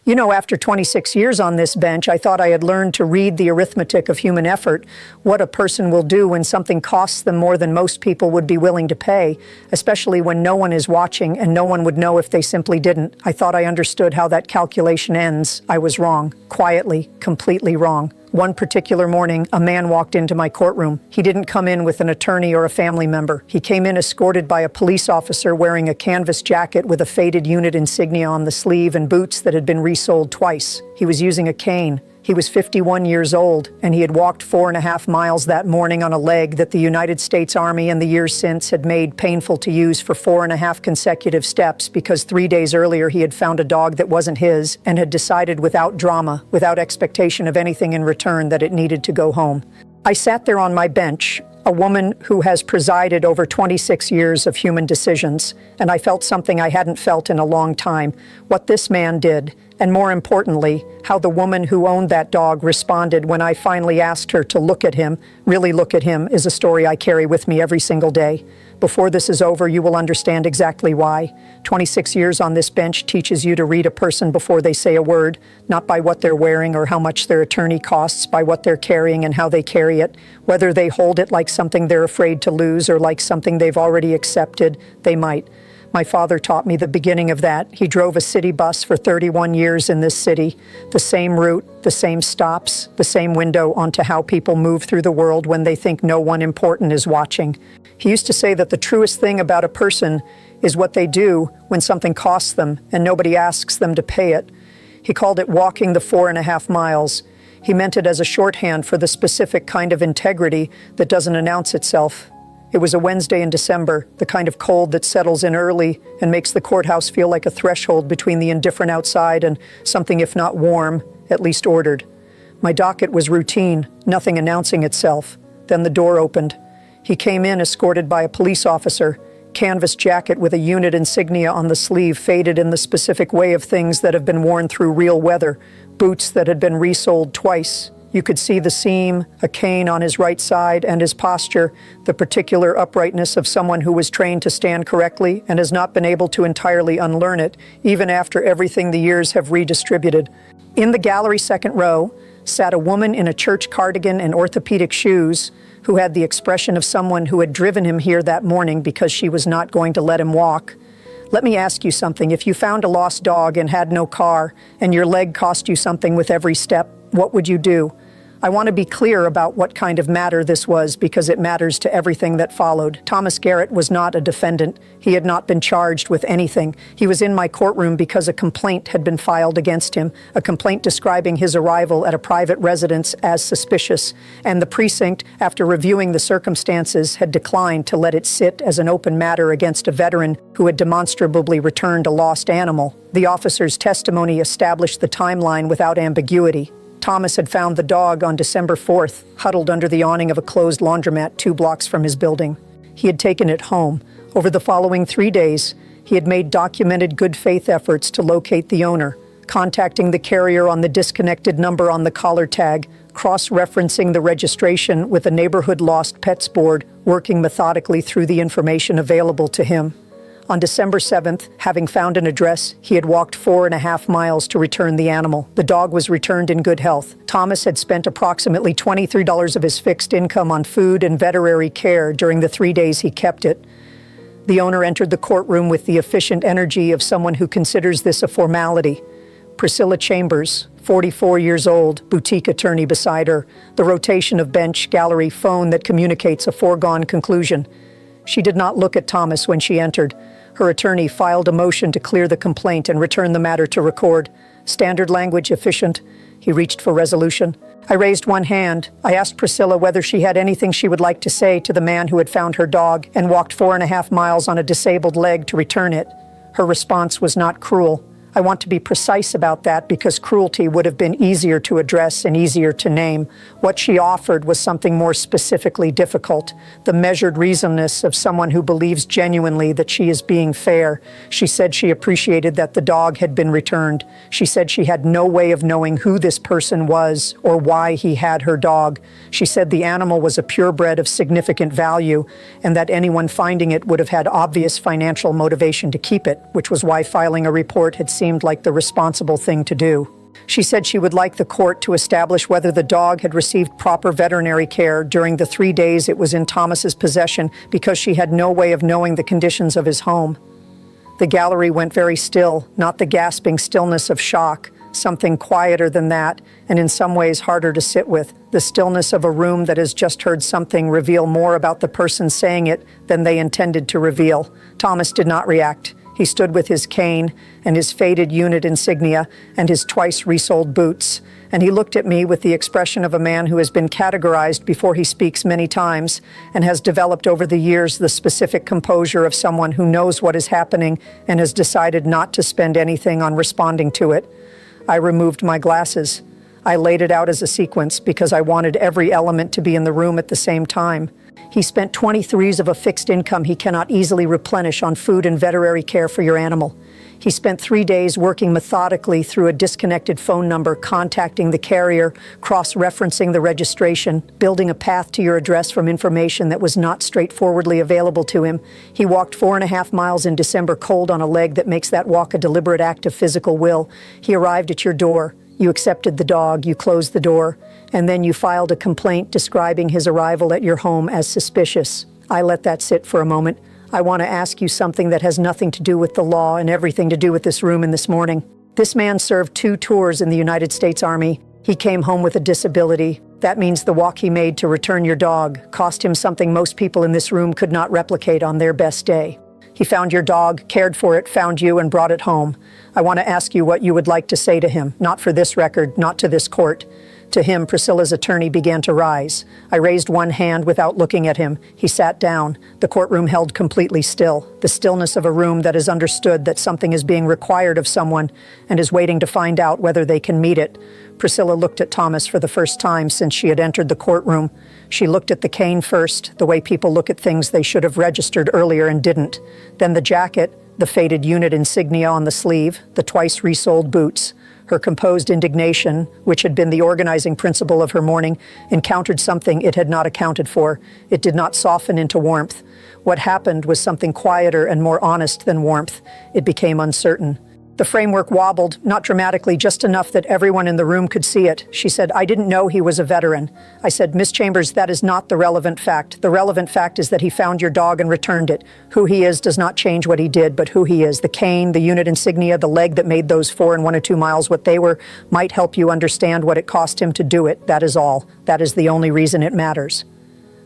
You know, after 26 years on this bench, I thought I had learned to read the arithmetic of human effort, what a person will do when something costs them more than most people would be willing to pay, especially when no one is watching and no one would know if they simply didn't. I thought I understood how that calculation ends. I was wrong. Quietly, completely wrong. One particular morning, a man walked into my courtroom. He didn't come in with an attorney or a family member. He came in escorted by a police officer wearing a canvas jacket with a faded unit insignia on the sleeve and boots that had been resoled twice. He was using a cane. He was 51 years old, and he had walked 4.5 miles that morning on a leg that the United States Army in the years since had made painful to use for 4.5 consecutive steps because 3 days earlier he had found a dog that wasn't his and had decided without drama, without expectation of anything in return, that it needed to go home. I sat there on my bench, a woman who has presided over 26 years of human decisions, and I felt something I hadn't felt in a long time, what this man did, and more importantly, how the woman who owned that dog responded when I finally asked her to look at him, really look at him, is a story I carry with me every single day. Before this is over, you will understand exactly why. 26 years on this bench teaches you to read a person before they say a word, not by what they're wearing or how much their attorney costs, by what they're carrying and how they carry it, whether they hold it like something they're afraid to lose or like something they've already accepted. They might. My father taught me the beginning of that. He drove a city bus for 31 years in this city. The same route, the same stops, the same window onto how people move through the world when they think no one important is watching. He used to say that the truest thing about a person is what they do when something costs them and nobody asks them to pay it. He called it walking the 4.5 miles. He meant it as a shorthand for the specific kind of integrity that doesn't announce itself. It was a Wednesday in December, the kind of cold that settles in early and makes the courthouse feel like a threshold between the indifferent outside and something, if not warm, at least ordered. My docket was routine, nothing announcing itself. Then the door opened. He came in escorted by a police officer, canvas jacket with a unit insignia on the sleeve faded in the specific way of things that have been worn through real weather, boots that had been resoled twice. You could see the seam, a cane on his right side, and his posture, the particular uprightness of someone who was trained to stand correctly and has not been able to entirely unlearn it, even after everything the years have redistributed. In the gallery second row sat a woman in a church cardigan and orthopedic shoes who had the expression of someone who had driven him here that morning because she was not going to let him walk. Let me ask you something. If you found a lost dog and had no car, and your leg cost you something with every step, what would you do? I want to be clear about what kind of matter this was because it matters to everything that followed. Thomas Garrett was not a defendant. He had not been charged with anything. He was in my courtroom because a complaint had been filed against him, a complaint describing his arrival at a private residence as suspicious, and the precinct, after reviewing the circumstances, had declined to let it sit as an open matter against a veteran who had demonstrably returned a lost animal. The officer's testimony established the timeline without ambiguity. Thomas had found the dog on December 4th, huddled under the awning of a closed laundromat 2 blocks from his building. He had taken it home. Over the following 3 days, he had made documented good faith efforts to locate the owner, contacting the carrier on the disconnected number on the collar tag, cross-referencing the registration with a neighborhood lost pets board, working methodically through the information available to him. On December 7th, having found an address, he had walked 4.5 miles to return the animal. The dog was returned in good health. Thomas had spent approximately $23 of his fixed income on food and veterinary care during the 3 days he kept it. The owner entered the courtroom with the efficient energy of someone who considers this a formality. Priscilla Chambers, 44 years old, boutique attorney beside her, the rotation of bench, gallery, phone that communicates a foregone conclusion. She did not look at Thomas when she entered. Her attorney filed a motion to clear the complaint and return the matter to record. Standard language, efficient. He reached for resolution. I raised one hand. I asked Priscilla whether she had anything she would like to say to the man who had found her dog and walked 4.5 miles on a disabled leg to return it. Her response was not cruel. I want to be precise about that because cruelty would have been easier to address and easier to name. What she offered was something more specifically difficult, the measured reasonness of someone who believes genuinely that she is being fair. She said she appreciated that the dog had been returned. She said she had no way of knowing who this person was or why he had her dog. She said the animal was a purebred of significant value and that anyone finding it would have had obvious financial motivation to keep it, which was why filing a report had seemed seemed like the responsible thing to do. She said she would like the court to establish whether the dog had received proper veterinary care during the 3 days it was in Thomas's possession, because she had no way of knowing the conditions of his home. The gallery went very still, not the gasping stillness of shock, something quieter than that, and in some ways harder to sit with, the stillness of a room that has just heard something reveal more about the person saying it than they intended to reveal. Thomas did not react. He stood with his cane and his faded unit insignia and his twice resoled boots, and he looked at me with the expression of a man who has been categorized before he speaks many times and has developed over the years the specific composure of someone who knows what is happening and has decided not to spend anything on responding to it. I removed my glasses. I laid it out as a sequence because I wanted every element to be in the room at the same time. He spent 23s of a fixed income he cannot easily replenish on food and veterinary care for your animal. He spent 3 days working methodically through a disconnected phone number, contacting the carrier, cross-referencing the registration, building a path to your address from information that was not straightforwardly available to him. He walked 4.5 miles in December cold on a leg that makes that walk a deliberate act of physical will. He arrived at your door. You accepted the dog, you closed the door, and then you filed a complaint describing his arrival at your home as suspicious. I let that sit for a moment. I want to ask you something that has nothing to do with the law and everything to do with this room and this morning. This man served 2 tours in the United States Army. He came home with a disability. That means the walk he made to return your dog cost him something most people in this room could not replicate on their best day. He found your dog, cared for it, found you, and brought it home. I want to ask you what you would like to say to him, not for this record, not to this court. To him, Priscilla's attorney began to rise. I raised one hand without looking at him. He sat down. The courtroom held completely still, the stillness of a room that has understood that something is being required of someone and is waiting to find out whether they can meet it. Priscilla looked at Thomas for the first time since she had entered the courtroom. She looked at the cane first, the way people look at things they should have registered earlier and didn't. Then the jacket, the faded unit insignia on the sleeve, the twice resoled boots. Her composed indignation, which had been the organizing principle of her morning, encountered something it had not accounted for. It did not soften into warmth. What happened was something quieter and more honest than warmth. It became uncertain. The framework wobbled, not dramatically, just enough that everyone in the room could see it. She said, "I didn't know he was a veteran." I said, "Miss Chambers, that is not the relevant fact. The relevant fact is that he found your dog and returned it. Who he is does not change what he did, but who he is. The cane, the unit insignia, the leg that made those 4 and 1 or 2 miles what they were, might help you understand what it cost him to do it. That is all. That is the only reason it matters."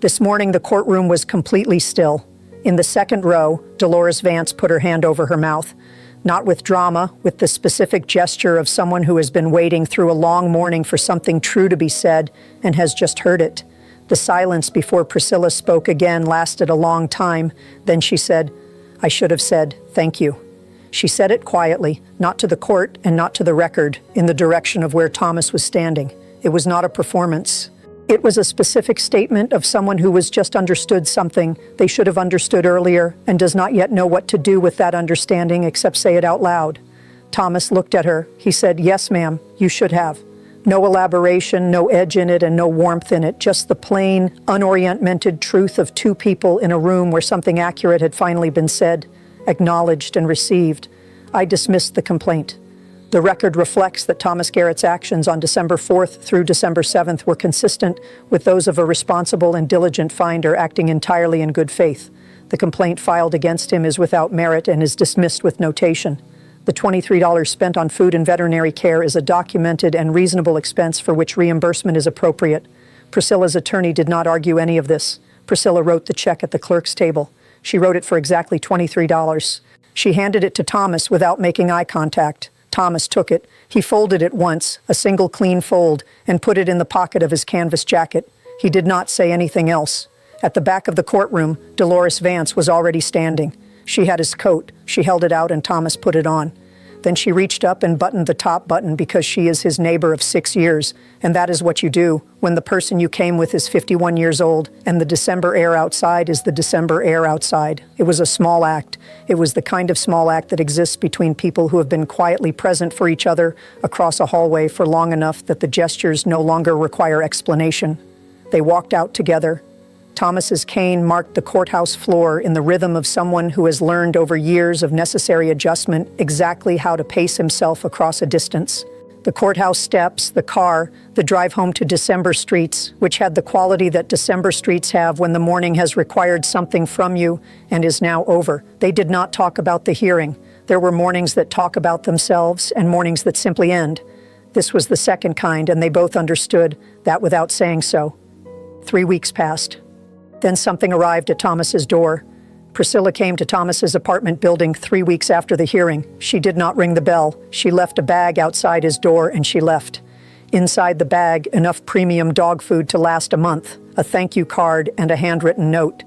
This morning, the courtroom was completely still. In the second row, Dolores Vance put her hand over her mouth. Not with drama, with the specific gesture of someone who has been waiting through a long morning for something true to be said and has just heard it. The silence before Priscilla spoke again lasted a long time. Then she said, "I should have said thank you." She said it quietly, not to the court and not to the record, in the direction of where Thomas was standing. It was not a performance. It was a specific statement of someone who was just understood something they should have understood earlier and does not yet know what to do with that understanding except say it out loud. Thomas looked at her. He said, "Yes, ma'am, you should have." No elaboration, no edge in it, and no warmth in it, just the plain, unoriented truth of 2 people in a room where something accurate had finally been said, acknowledged, and received. I dismissed the complaint. The record reflects that Thomas Garrett's actions on December 4th through December 7th were consistent with those of a responsible and diligent finder acting entirely in good faith. The complaint filed against him is without merit and is dismissed with notation. The $23 spent on food and veterinary care is a documented and reasonable expense for which reimbursement is appropriate. Priscilla's attorney did not argue any of this. Priscilla wrote the check at the clerk's table. She wrote it for exactly $23. She handed it to Thomas without making eye contact. Thomas took it. He folded it once, a single clean fold, and put it in the pocket of his canvas jacket. He did not say anything else. At the back of the courtroom, Dolores Vance was already standing. She had his coat. She held it out and Thomas put it on. Then she reached up and buttoned the top button because she is his neighbor of 6 years, and that is what you do when the person you came with is 51 years old and the December air outside is the December air outside. It was a small act. It was the kind of small act that exists between people who have been quietly present for each other across a hallway for long enough that the gestures no longer require explanation. They walked out together. Thomas's cane marked the courthouse floor in the rhythm of someone who has learned over years of necessary adjustment exactly how to pace himself across a distance. The courthouse steps, the car, the drive home to December streets, which had the quality that December streets have when the morning has required something from you and is now over. They did not talk about the hearing. There were mornings that talk about themselves and mornings that simply end. This was the second kind, and they both understood that without saying so. 3 weeks passed. Then something arrived at Thomas's door. Priscilla came to Thomas's apartment building 3 weeks after the hearing. She did not ring the bell. She left a bag outside his door and she left. Inside the bag, enough premium dog food to last a month, a thank you card, and a handwritten note.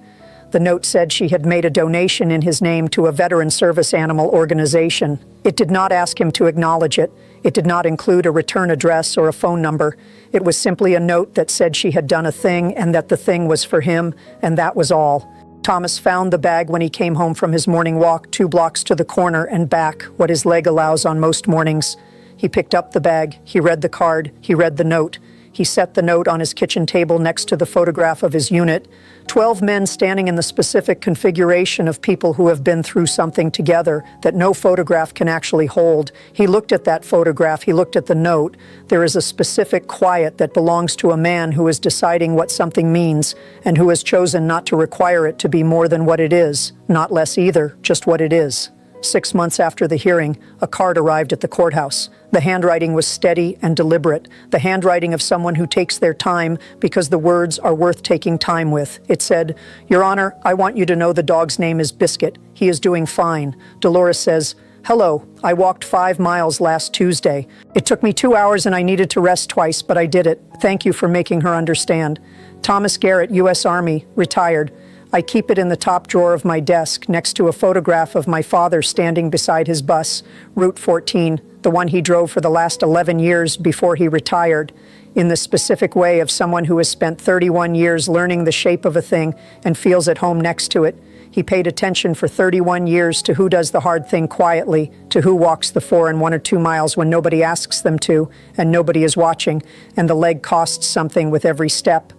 The note said she had made a donation in his name to a veteran service animal organization. It did not ask him to acknowledge it. It did not include a return address or a phone number. It was simply a note that said she had done a thing and that the thing was for him, and that was all. Thomas found the bag when he came home from his morning walk 2 blocks to the corner and back, what his leg allows on most mornings. He picked up the bag, he read the card, he read the note. He set the note on his kitchen table next to the photograph of his unit. 12 men standing in the specific configuration of people who have been through something together that no photograph can actually hold. He looked at that photograph, he looked at the note. There is a specific quiet that belongs to a man who is deciding what something means and who has chosen not to require it to be more than what it is, not less either, just what it is. 6 months after the hearing, a card arrived at the courthouse. The handwriting was steady and deliberate, the handwriting of someone who takes their time because the words are worth taking time with. It said, "Your Honor, I want you to know the dog's name is Biscuit. He is doing fine. Dolores says, hello, I walked 5 miles last Tuesday. It took me 2 hours and I needed to rest twice, but I did it. Thank you for making her understand. Thomas Garrett, U.S. Army, retired. I keep it in the top drawer of my desk next to a photograph of my father standing beside his bus, Route 14, the one he drove for the last 11 years before he retired, in the specific way of someone who has spent 31 years learning the shape of a thing and feels at home next to it. He paid attention for 31 years to who does the hard thing quietly, to who walks the 4 and 1 or 2 miles when nobody asks them to and nobody is watching, and the leg costs something with every step.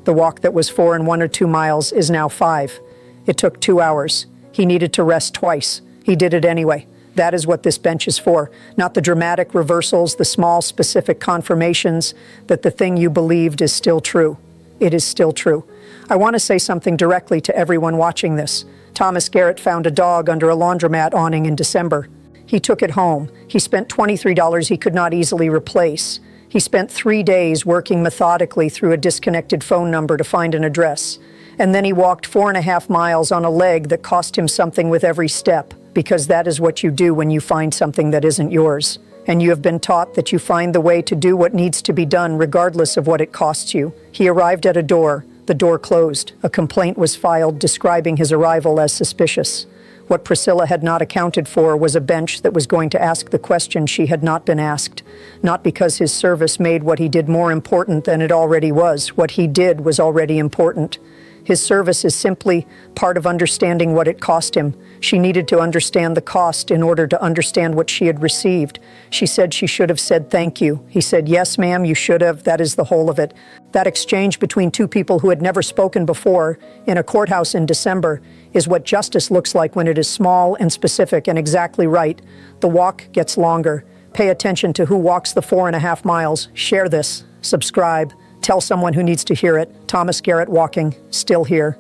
The walk that was 4 and 1 or 2 miles is now 5. It took 2 hours. He needed to rest twice. He did it anyway. That is what this bench is for, not the dramatic reversals, the small specific confirmations that the thing you believed is still true. It is still true. I want to say something directly to everyone watching this. Thomas Garrett found a dog under a laundromat awning in December. He took it home. He spent $23 he could not easily replace. He spent 3 days working methodically through a disconnected phone number to find an address. And then he walked 4.5 miles on a leg that cost him something with every step, because that is what you do when you find something that isn't yours. And you have been taught that you find the way to do what needs to be done regardless of what it costs you. He arrived at a door. The door closed. A complaint was filed describing his arrival as suspicious. What Priscilla had not accounted for was a bench that was going to ask the question she had not been asked. Not because his service made what he did more important than it already was. What he did was already important. His service is simply part of understanding what it cost him. She needed to understand the cost in order to understand what she had received. She said she should have said thank you. He said, yes, ma'am, you should have. That is the whole of it. That exchange between two people who had never spoken before in a courthouse in December is what justice looks like when it is small and specific and exactly right. The walk gets longer. Pay attention to who walks the 4.5 miles. Share this. Subscribe. Tell someone who needs to hear it. Thomas Garrett walking, still here.